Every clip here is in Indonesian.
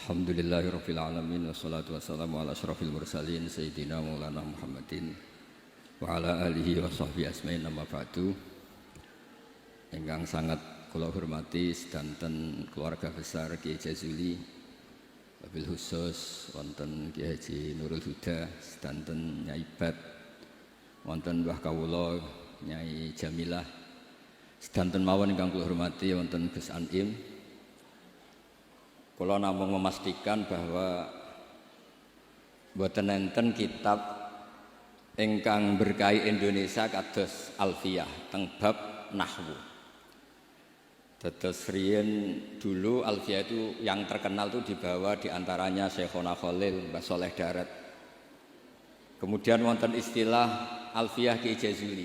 Alhamdulillahirabbil alamin wassalatu wassalamu ala asyrofil mursalin sayyidina maulana Muhammadin wa ala alihi wa sahbihi asmain amma ba'du. Ingkang sangat kula hormati sedanten keluarga besar Kiai Jazuli, wabil khusus wonten Kiai Haji Nurul Huda, sedanten Nyai Bat, wonten Mbah Kawula Nyai Jamilah, sedanten mawon ingkang kula hormati wonten Gus Anim. Kula namung memastikan bahwa boten enten kitab ingkang berkahi Indonesia kados Alfiyah teng bab nahwu. Dados riyen dulu Alfiyah itu yang terkenal itu dibawa diantaranya Syekhona Khalil, Mbah Soleh Darat. Kemudian wonten istilah Alfiyah Kiai Jazuli.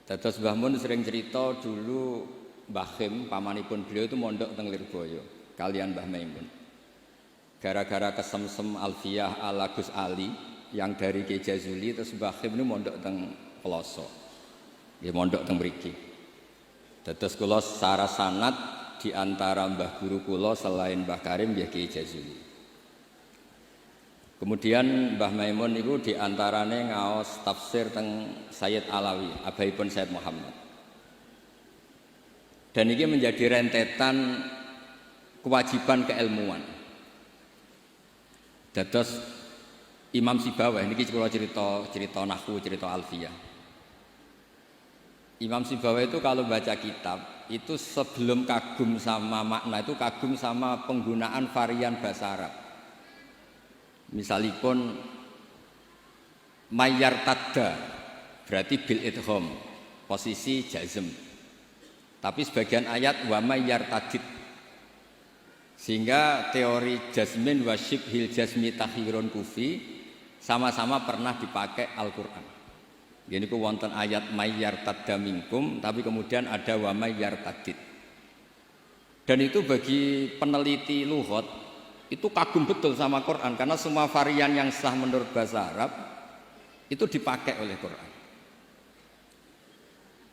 Dados Mbah Mun sering cerita dulu Mbah Khim pamanipun beliau itu mondok teng Lirboyo kalian Mbah Maimun. Gara-gara kesemsem Alfiyah ala Gus Ali yang dari Kiai Jazuli, terus Mbah Khim ini mondok teng Peloso. Dia mondok teng mriki. Dados kula secara sanad di antara mbah guru kula selain Mbah Karim ya Kiai Jazuli. Kemudian Mbah Maimun itu di antarane ngaos tafsir teng Sayyid Alawi, abaipun Sayyid Muhammad. Dan ini menjadi rentetan kewajiban keilmuan. Dados Imam Sibawah niki kula cerita nahwu, cerita Alfiyah. Imam Sibawah itu kalau baca kitab itu sebelum kagum sama makna itu kagum sama penggunaan varian bahasa Arab. Misalipun mayyar tadda berarti bil idgham, posisi jazm. Tapi sebagian ayat wa mayyar tadid, sehingga teori jazmin wa syibhil jazmi takhirun kufi sama-sama pernah dipakai Al-Quran. Jadi ku wonten ayat mayyar tadda minkum, tapi kemudian ada wa mayyar tadid. Dan itu bagi peneliti lughat itu kagum betul sama Quran, karena semua varian yang sah menurut bahasa Arab itu dipakai oleh Quran.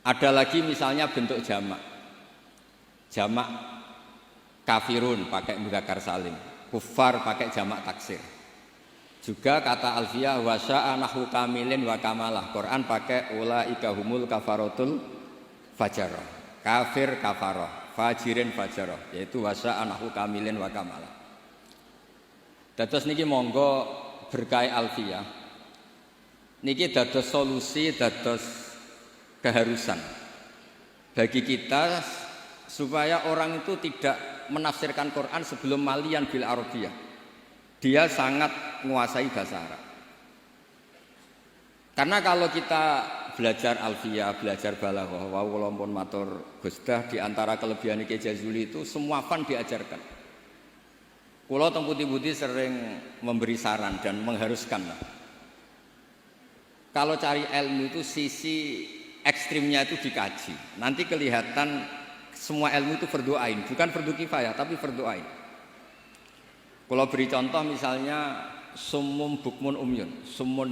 Ada lagi misalnya bentuk jamak. Jamak kafirun pakai mudzakkar salim, kufar pakai jamak taksir. Juga kata Alfiyah wa sya'a nahwu kamilin wa kamalah. Quran pakai ulaika humul kafaratul fajarah. Kafir kafarah, fajirin fajarah, yaitu wa sya'a nahwu kamilin wa kamalah. Dados niki monggo berkah Alfiyah. Niki dados solusi, dados keharusan bagi kita supaya orang itu tidak menafsirkan Quran sebelum malian bil Arabiyah. Dia sangat menguasai bahasa Arab. Karena kalau kita belajar Alfiyah, belajar balaghah, wa walaupun matur Gusdah di antara kelebihan Kiai Jazuli itu semua fan diajarkan. Kula teng putih-putih sering memberi saran dan mengharuskan. Kalau cari ilmu itu sisi ekstrimnya itu dikaji. Nanti kelihatan semua ilmu itu fardu ain, bukan fardu kifayah tapi fardu ain. Kalau beri contoh misalnya summum bukmun umyun. Summum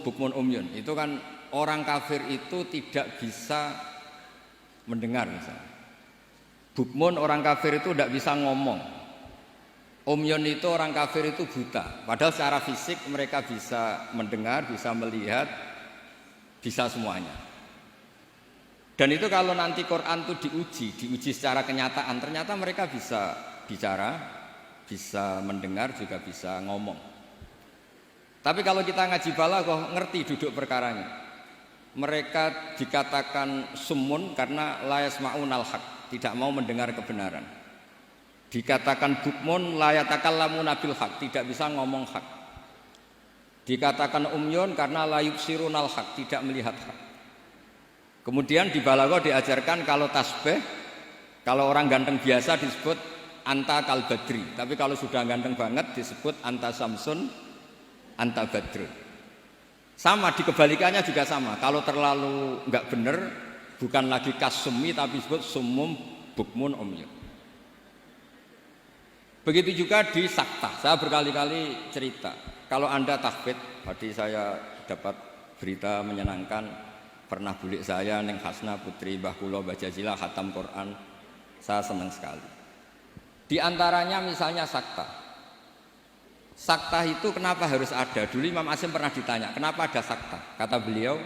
bukmun umyun. Itu kan orang kafir itu tidak bisa mendengar misalnya. Bukmun orang kafir itu tidak bisa ngomong. Umyun itu orang kafir itu buta. Padahal secara fisik mereka bisa mendengar, bisa melihat, bisa semuanya. Dan itu kalau nanti Quran itu diuji secara kenyataan, ternyata mereka bisa bicara, bisa mendengar, juga bisa ngomong. Tapi kalau kita ngaji balaghah ngerti duduk perkaranya. Mereka dikatakan summun karena la yasma'unal haq, tidak mau mendengar kebenaran. Dikatakan bukmun la yatakallamuna bil haq, tidak bisa ngomong hak. Dikatakan umyun karena la yubsirunal haq, tidak melihat hak. Kemudian di balaghah diajarkan kalau tasbih, kalau orang ganteng biasa disebut anta kal badri, tapi kalau sudah ganteng banget disebut anta samsun, anta badrun. Sama di kebalikannya juga sama. Kalau terlalu enggak benar bukan lagi kasumi tapi disebut summum bukmun umyun. Begitu juga di saktah. Saya berkali-kali cerita. Kalau Anda tahfidz, tadi saya dapat berita menyenangkan. Pernah bulik saya Neng Hasna putri Mbah Kula Mbah Jazila khatam Quran. Saya senang sekali. Di antaranya misalnya sakta. Sakta itu kenapa harus ada? Dulu Imam Asy'im pernah ditanya, kenapa ada sakta? Kata beliau,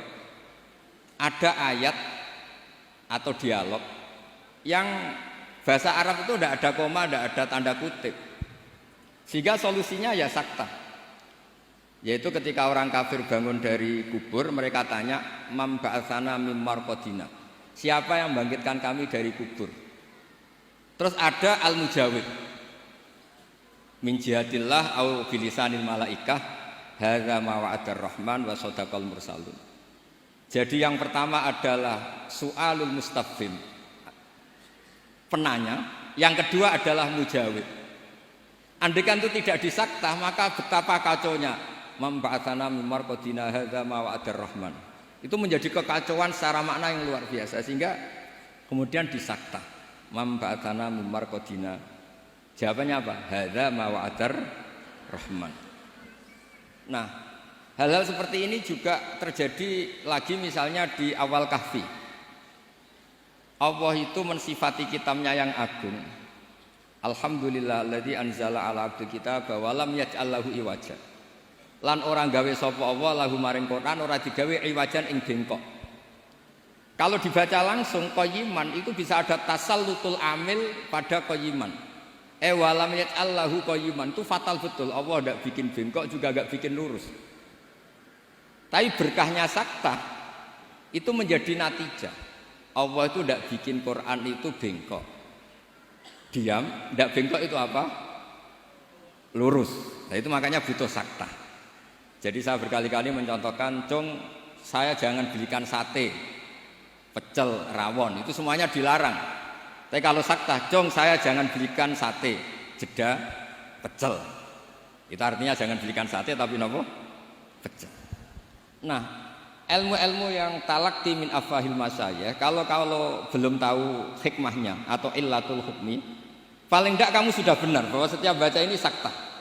ada ayat atau dialog yang bahasa Arab itu tidak ada koma, tidak ada tanda kutip. Sehingga solusinya ya sakta. Yaitu ketika orang kafir bangun dari kubur, mereka tanya, "Mam ba'atsana mim marqadina." Siapa yang membangkitkan kami dari kubur? Terus ada al-mujawib. Min jihatillah au bilisanil malaikah hadza ma wa'adar rahman wa sadaqal mursalun. Jadi yang pertama adalah su'alul mustafhim, penanya, yang kedua adalah mujawib. Andaikan itu tidak disakta, maka betapa kacaunya. Memba'atsana mim marqadina hadza ma wa'adar rahman. Itu menjadi kekacauan secara makna yang luar biasa, sehingga kemudian disakta. Memba'atsana mim marqadina. Jawabannya apa? Hadza ma wa'adar rahman. Nah, hal-hal seperti ini juga terjadi lagi misalnya di awal Kahfi. Allah itu mensifati kitabnya yang agung. Alhamdulillahilladzi anzala ala abdil kitaba wa lam yaj'al lahu iwaja. Lan orang gawe sapa Allah lahu maring Quran ora digawe iwajan ing bengkok. Kalau dibaca langsung qayyiman itu bisa ada tasallutul amil pada qayyiman. Wa lam yaj'al lahu qayyiman itu fatal betul. Allah enggak bikin bengkok juga enggak bikin lurus. Tapi berkahnya sakta itu menjadi natijah. Allah itu enggak bikin Quran itu bengkok. Diam, enggak bengkok itu apa? Lurus. Nah itu makanya butuh sakta. Jadi saya berkali-kali mencontohkan, Cung, saya jangan belikan sate, pecel, rawon, itu semuanya dilarang. Tapi kalau sakta, Cung, saya jangan belikan sate, jeda, pecel. Itu artinya jangan belikan sate tapi nopo? Pecel. Nah, ilmu-ilmu yang talaqti min afahil masyayikh, kalau belum tahu hikmahnya atau illatul hukmi, paling tidak kamu sudah benar bahwa setiap baca ini sakta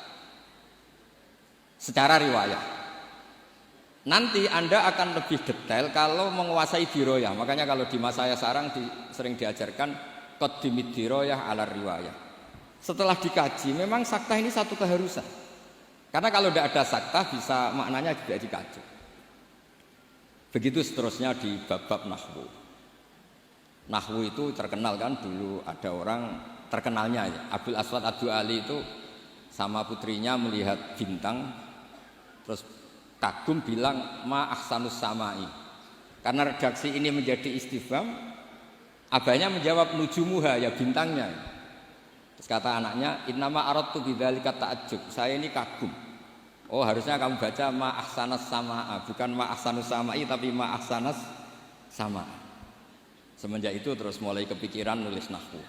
secara riwayat. Nanti Anda akan lebih detail kalau menguasai diroyah. Makanya kalau di masa saya sekarang sering diajarkan qaddimid diroyah ala riwayah. Setelah dikaji, memang sakta ini satu keharusan. Karena kalau tidak ada sakta bisa maknanya juga dikaji. Begitu seterusnya di bab-bab nahwu. Nahwu itu terkenal kan, dulu ada orang terkenalnya ya. Abdul Aswad Ad-Du'ali itu sama putrinya melihat bintang, terus kagum bilang ma ahsanus samai. Karena redaksi ini menjadi istifham, abahnya menjawab nujumuha, ya bintangnya. Terus kata anaknya, innama aradtu bidzalika ta'ajjub, saya ini kagum. Oh harusnya kamu baca ma ahsanas samaa, bukan ma ahsanus samai tapi ma ahsanas samaa. Semenjak itu terus mulai kepikiran nulis nahwu.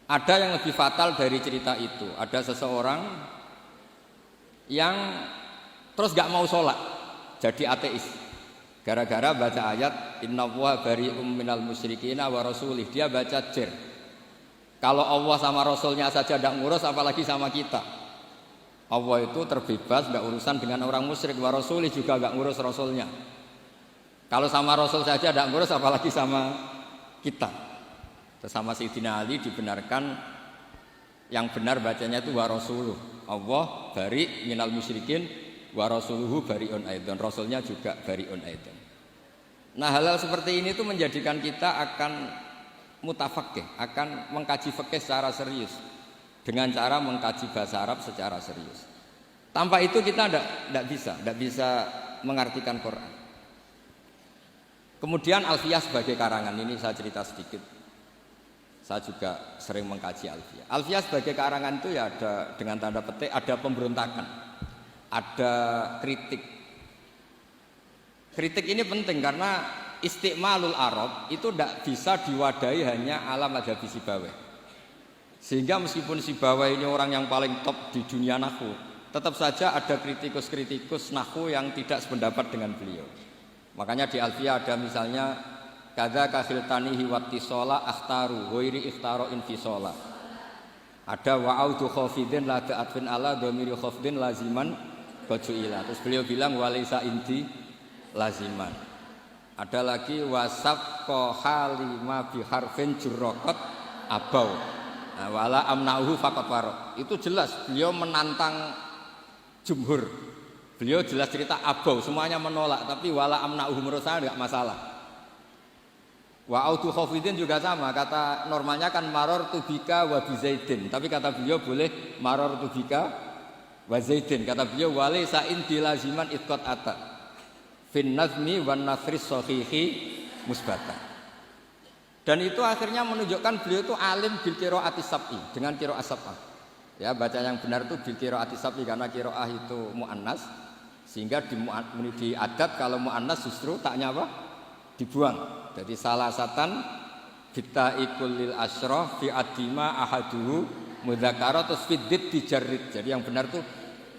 Ada yang lebih fatal dari cerita itu. Ada seseorang yang terus gak mau sholat, jadi ateis. Gara-gara baca ayat innallaha bari'um minal musyrikina wa rasulih, dia baca jer. Kalau Allah sama Rasulnya saja tidak ngurus, apalagi sama kita. Allah itu terbebas, gak urusan dengan orang musyrik, wa rasulih juga gak ngurus Rasulnya. Kalau sama Rasul saja tidak ngurus, apalagi sama kita. Terus sama Sayyidina Ali dibenarkan, yang benar bacanya itu wa rasuluh. Allah bari minal musyrikin wa rasuluhu bari'un aidan, rasulnya juga bari'un aidan. Nah, hal-hal seperti ini itu menjadikan kita akan mutafaqih, akan mengkaji fikih secara serius dengan cara mengkaji bahasa Arab secara serius. Tanpa itu kita tidak bisa mengartikan Quran. Kemudian Alfiyah sebagai karangan, ini saya cerita sedikit. Saya juga sering mengkaji Alfiyah. Alfiyah sebagai karangan itu ya ada dengan tanda petik, ada pemberontakan, ada kritik. Kritik ini penting karena istiqmalul Arab itu tidak bisa diwadahi hanya ala madhabi Sibawayh. Sehingga meskipun Sibawayh ini orang yang paling top di dunia nahwu, tetap saja ada kritikus-kritikus nahwu yang tidak sependapat dengan beliau. Makanya di Alfiyah ada misalnya kadza kakhiltanihi wattisola akhtaru ghairi ikhtaro infisola. Ada wa'audu khafidin la ta'atfin ala dhamiri khafdin laziman bajuila. Terus beliau bilang walaysa inti laziman. Ada lagi wasaf ko halima biharfin jurraqat abau. Nah, wala amnauhu faqat warok. Itu jelas beliau menantang jumhur. Beliau jelas cerita abau, semuanya menolak, tapi wala amnauhu menurut saya enggak masalah. Wa autu khafidin juga sama, kata normalnya kan maror tubika wa bizaidin, tapi kata beliau boleh maror tubika wa zaidin. Kata beliau wali sa'in dilaziman itqat ata fin nazmi wan nasri sahihi musbata. Dan itu akhirnya menunjukkan beliau itu alim bil qiraati sab'i, dengan qiraat sab'ah. Ya, baca yang benar itu bil qiraati sab'i karena qiraah itu muannas, sehingga di adat kalau muannas justru taknya apa? Dibuang. Jadi salah satan kita ikulil asroh fi adima ahaduhu mudzakkara terus fiddit dijarrid. Jadi yang benar tuh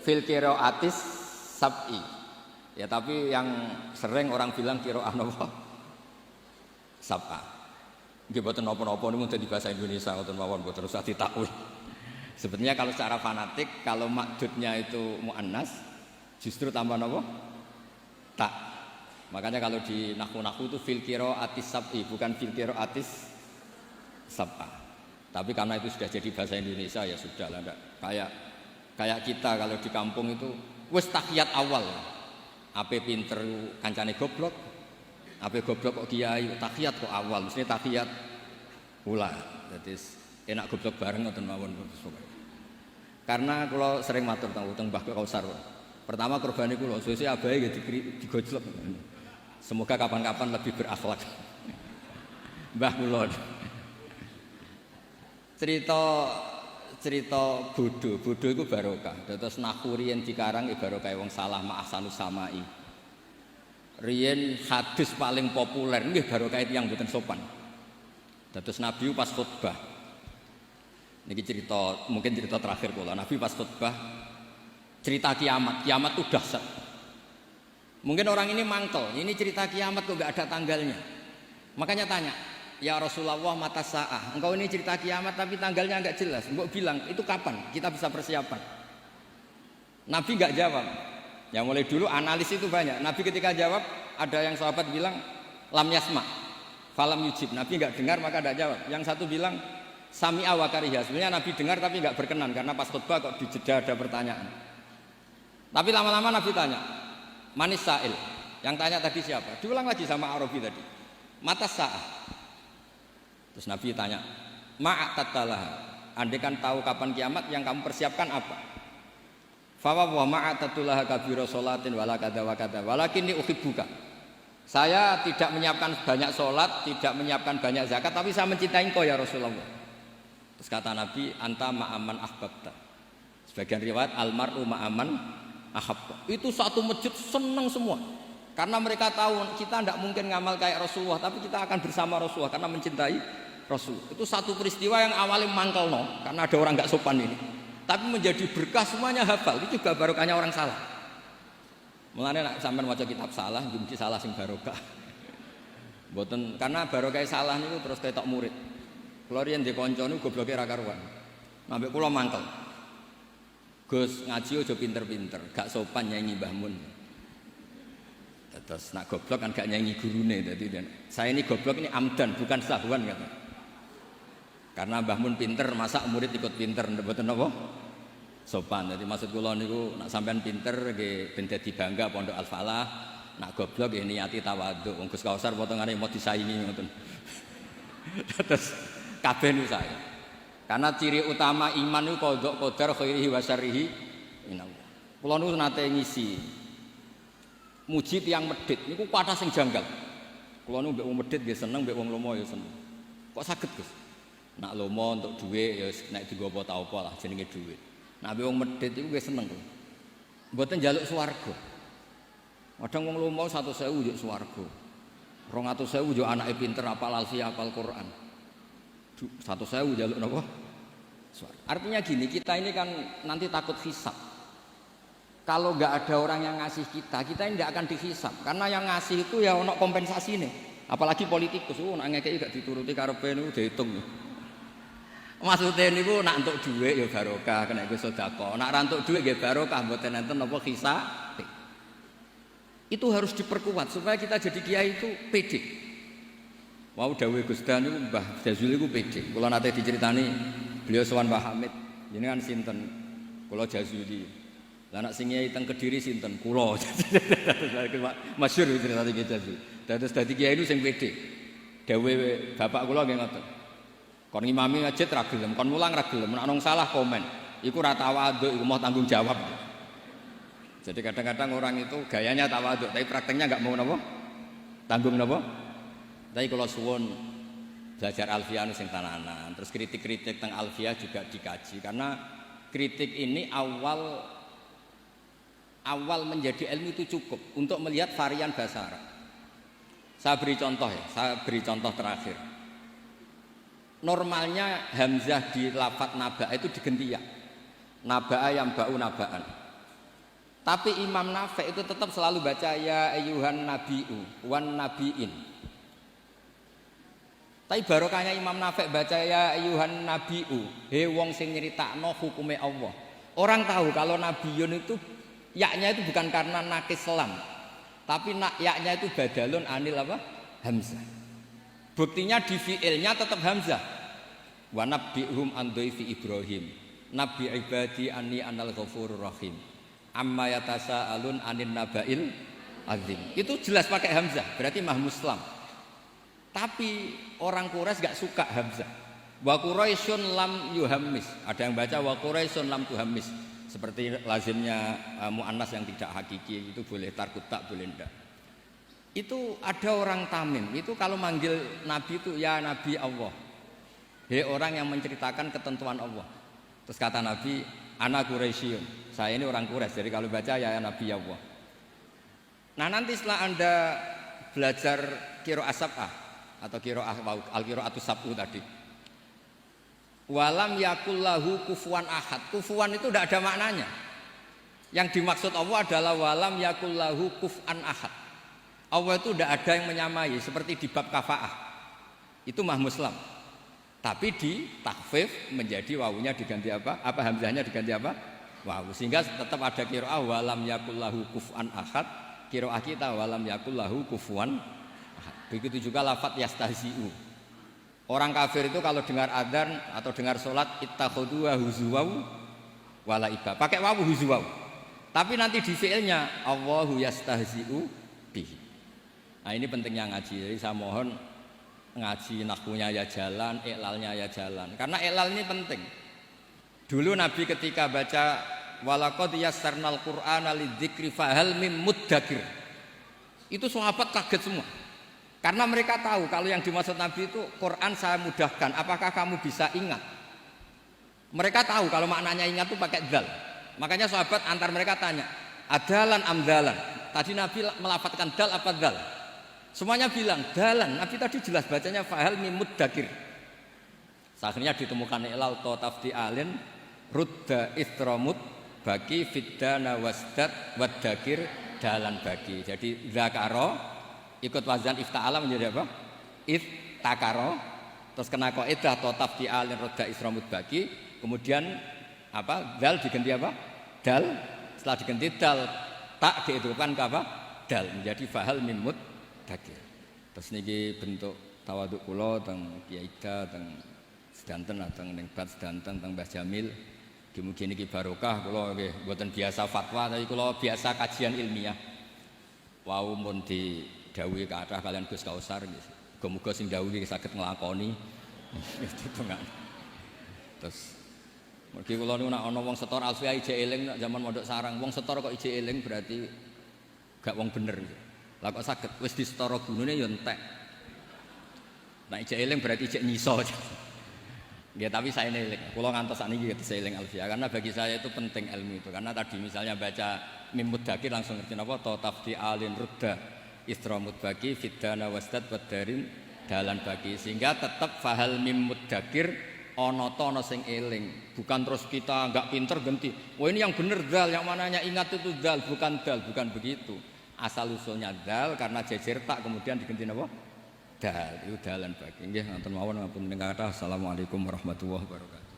fil qiraatis sab'i. Ya tapi yang sering orang bilang qiraah napa? Sab'a. Nggih boten napa-napa niku dadi bahasa Indonesia ngoten mawon boten usah ditakwil. Sebetulnya kalau secara fanatik kalau makdudnya itu muannas justru tambah napa? Tak. Makanya kalau di nahwu itu fil qiraatis sab'i bukan fil qiraatis sab'a. Tapi karena itu sudah jadi bahasa Indonesia ya sudahlah enggak. Kayak kita kalau di kampung itu wis tahiyat awal. Ape pinter kancane goblok. Ape goblok kok kiai tahiyat kok awal, mesti tahiyat ula. Jadi enak goblok bareng ngoten mawon. Karena kalau sering matur teng Mbah Kausar. Pertama kurbane kula, suwe-suwe abahe nggih digojlok. Semoga kapan-kapan lebih berakhlak. Mbah kula. Cerita bodho itu barokah. Terus nahwu riyen dikarang barokah wong salah ma'ahsanus samai. Riyen hadis paling populer nggih barokah tiyang mboten sopan. Terus Nabi pas khutbah. Niki cerita, mungkin cerita terakhir kula. Nabi pas khutbah cerita kiamat itu dahsyat. Mungkin orang ini mangkel, ini cerita kiamat kok gak ada tanggalnya. Makanya tanya, ya Rasulullah mata sa'ah, engkau ini cerita kiamat tapi tanggalnya enggak jelas. Engkau bilang, itu kapan kita bisa persiapan? Nabi enggak jawab. Ya mulai dulu analis itu banyak. Nabi ketika jawab, ada yang sahabat bilang, lam yasma, falam yujib. Nabi enggak dengar maka enggak jawab. Yang satu bilang, sami'a wa kariha. Sebenarnya Nabi dengar tapi enggak berkenan karena pas khutbah kok dijeda ada pertanyaan. Tapi lama-lama Nabi tanya, manis sa'il, yang tanya tadi siapa? Diulang lagi sama Arabi tadi, mata sa'ah. Terus Nabi tanya, ma'atattalah, andai kan tahu kapan kiamat yang kamu persiapkan apa? Fawa wa ma'atatullah kabira sholatin wala kada wa kada walakinni uhibbuka. Saya tidak menyiapkan banyak sholat, tidak menyiapkan banyak zakat, tapi saya mencintai engkau ya Rasulullah. Terus kata Nabi, anta ma'aman ahbabta. Sebagian riwayat almar'u ma'aman ahabba. Itu satu masjid senang semua. Karena mereka tahu kita tidak mungkin ngamal kayak Rasulullah, tapi kita akan bersama Rasulullah karena mencintai Rasul. Itu satu peristiwa yang awalnya mangkel karena ada orang nggak sopan ini. Tapi menjadi berkah semuanya hafal. Itu juga barokahnya orang salah. Mulane nek sampean maca kitab salah, mesti salah sing barokah. Mboten karena barokah salah niku terus ketok murid. Kula riyen ndek kanca niku gobloke ra karuan. Ambek kula mangkel. Gus ngaji aja pinter-pinter, gak sopan nyanyi Mbah Mun. Terus nak goblok kan gak nyanyi gurune. Jadi saya ini goblok ini amdan bukan sahwan kata. Karena Mbah Mun pinter, masa murid ikut pinter, mboten napa? Sopan. Jadi maksud kula niku nak sampean pinter nggih ben dadi bangga Pondok Al Falah, nak goblok nggih niati tawadhu. Wong Gus Kausar potongane mau disaingi ngoten. Terus kabeh niku saya. Karena ciri utama iman itu qadha qadar khairihi wa syarrihi minallah. Kula niku nate ngisi muji tiyang medhit niku kathah sing janggal. Kula niku mbek wong medhit nggih seneng, mbek wong lomo ya seneng. Kok saged, Gus? Nak lomo untuk dhuwit ya nek dienggo apa ta apa lah jenenge dhuwit. Nak mbek wong medhit iku nggih seneng kok. Mboten njaluk swarga. Kadang wong lomo 100.000 njuk swarga. 200.000 njuk anake pinter apal alfiah apal Quran. 100.000 jaluk napa? Artinya gini, kita ini kan nanti takut hisab. Kalau nggak ada orang yang ngasih kita ini tidak akan dihisab. Karena yang ngasih itu ya ono kompensasi nih. Apalagi politikus, nak ngekeki gak dituruti karepe niku diitung. Maksudnya niku nak entuk dhuwit ya barokah, kena iku sedekah. Nak ra entuk dhuwit nggih barokah, mboten enten napa hisab. Itu harus diperkuat supaya kita jadi kiai itu pede. Wau dawuh Gus Dan niku Mbah Jazuli niku pede. Kula nate diceritani Beliau sowan Pak Hamid, jenengan sinten? Kula Jazuli. Lah anak sing kiai teng Kediri sinten? Kula. Masyhur cerita iki Jazuli. Dados dadi kiai niku sing pede. Dawe bapak kula nggih ngoten. Kon ngimami masjid ra gelem, kon mulang ra gelem, nek ana salah komen. Iku ra tawaduk, iku mau tanggung jawab. Jadi kadang-kadang orang itu gayanya tawaduk, tapi prakteknya enggak mau napa? Tanggung napa? Tapi kalau suwun belajar alfiah sing tananan, terus kritik-kritik tentang alfiah juga dikaji karena kritik ini awal menjadi ilmu itu cukup untuk melihat varian bahasa Arab. Saya beri contoh terakhir. Normalnya hamzah di lafadz naba itu diganti ya. Naba'a yang ba'u naba'an. Tapi Imam Nafi' itu tetap selalu baca ya ayyuhan nabi'u wan nabi'in. Tapi barokahnya Imam Nafi' baca ya ayyuhan nabi'u, he wong sing nyeritakno hukume Allah. Orang tahu kalau nabiyun itu yaknya itu bukan karena nakis selam, tapi yaknya itu badalun anil apa? Hamzah. Buktinya di fi'ilnya tetap hamzah. Wa nabbi'hum an dhaifi Ibrahim. Nabi ibadi anni anal ghafurur rahim. Amma yatasaalun anin naba'il azim. Itu jelas pakai hamzah, berarti mahmuslam. Tapi orang Quraisy gak suka hamzah. Wa Quraisyun lam yuhammis. Ada yang baca wa Quraisyun lam tuhammis. Seperti lazimnya muannas yang tidak hakiki itu boleh tarkut tak boleh ndak. Itu ada orang Tamim. Itu kalau manggil nabi itu ya nabi Allah. He orang yang menceritakan ketentuan Allah. Terus kata Nabi, ana Quraisyun. Saya ini orang Quraisy. Jadi kalau baca ya nabi Allah. Nah, nanti setelah Anda belajar qiraah sab'ah atau qiraah al-qiraatus sab'u tadi. Walam yakullahu kufuwan ahad. Kufuwan itu tidak ada maknanya. Yang dimaksud Allah adalah walam yakullahu kuf'an ahad. Allah itu tidak ada yang menyamai seperti di bab kafaah. Itu mahmuslam. Tapi di takhfif menjadi wawunya diganti apa? Apa hamzahnya diganti apa? Wawu. Sehingga tetap ada qiraah walam yakullahu kuf'an ahad. Qiraah kita walam yakullahu kufuwan ahad. Begitu juga lafadz yastahzi'u. Orang kafir itu kalau dengar adzan atau dengar sholat ittakhadhu huzuwaw wala iba. Pakai wawu huzuwaw. Tapi nanti di fi'ilnya Allahu yastahzi'u bihi. Nah, ini pentingnya ngaji. Jadi saya mohon ngaji nahwunya ya jalan, iklalnya ya jalan. Karena iklal ini penting. Dulu Nabi ketika baca walaqad yassarnal qur'ana lidzikri fahal mim muddakir. Itu sahabat kaget semua. Karena mereka tahu kalau yang dimaksud Nabi itu Quran saya mudahkan, apakah kamu bisa ingat? Mereka tahu kalau maknanya ingat itu pakai dzal. Makanya sahabat antar mereka tanya, adalan amdalan. Tadi Nabi melafadzkan dal apa dzal? Semuanya bilang dalan. Nabi tadi jelas bacanya fahal mim muddakir. Akhirnya ditemukan ilal tafti alin rudda istramut baki fiddana wasdat waddakir dalan baki. Jadi zakaro ikut wazan ifta'ala menjadi apa? Iftakaro. Terus kena kaidah tafti alin rudda istramut baki. Kemudian apa? Dal diganti apa? Dal. Setelah diganti dal tak dihidupkan ke apa? Dal menjadi fahal mim muddakir. Terus niki bentuk tawaduk kula teng Kiai Ida teng sedanten teng ning Bat sedanten teng Mbah Jamil. Mugi niki barokah kula nggih mboten biasa fatwa tapi kula biasa kajian ilmiah. Wau mun didhawuhi kathah kalian Gus Kausar nggih. Muga-muga sing dawuhi saged nglakoni. Terus mergi kula niku nek ana wong setor alfiah ije eling nek zaman mondok sarang wong setor kok ije eling berarti gak wong bener. Lah kok saged wis disetara gunune ya entek. Nek ijek eling berarti ijek nyiso. Nggih, tapi saya eling. Kula ngantos sakniki saya eling alfiah karena bagi saya itu penting ilmu itu. Karena tadi misalnya baca mim muddakir langsung ngerti napa ta tafti alin rudda istramut bagi fiddana wasdad wadarin dalan bagi sehingga tetap fahal mim muddakir ana ta ana sing eling. Bukan terus kita enggak pinter ganti. Wah ini yang bener dal, yang mananya ingat itu dal, bukan begitu. Asal usulnya dal karena jejer tak kemudian diganti napa? Dal. Itu dalan bagi. Nggih, ngoten mawon ngapunten kathah. Assalamualaikum warahmatullahi wabarakatuh.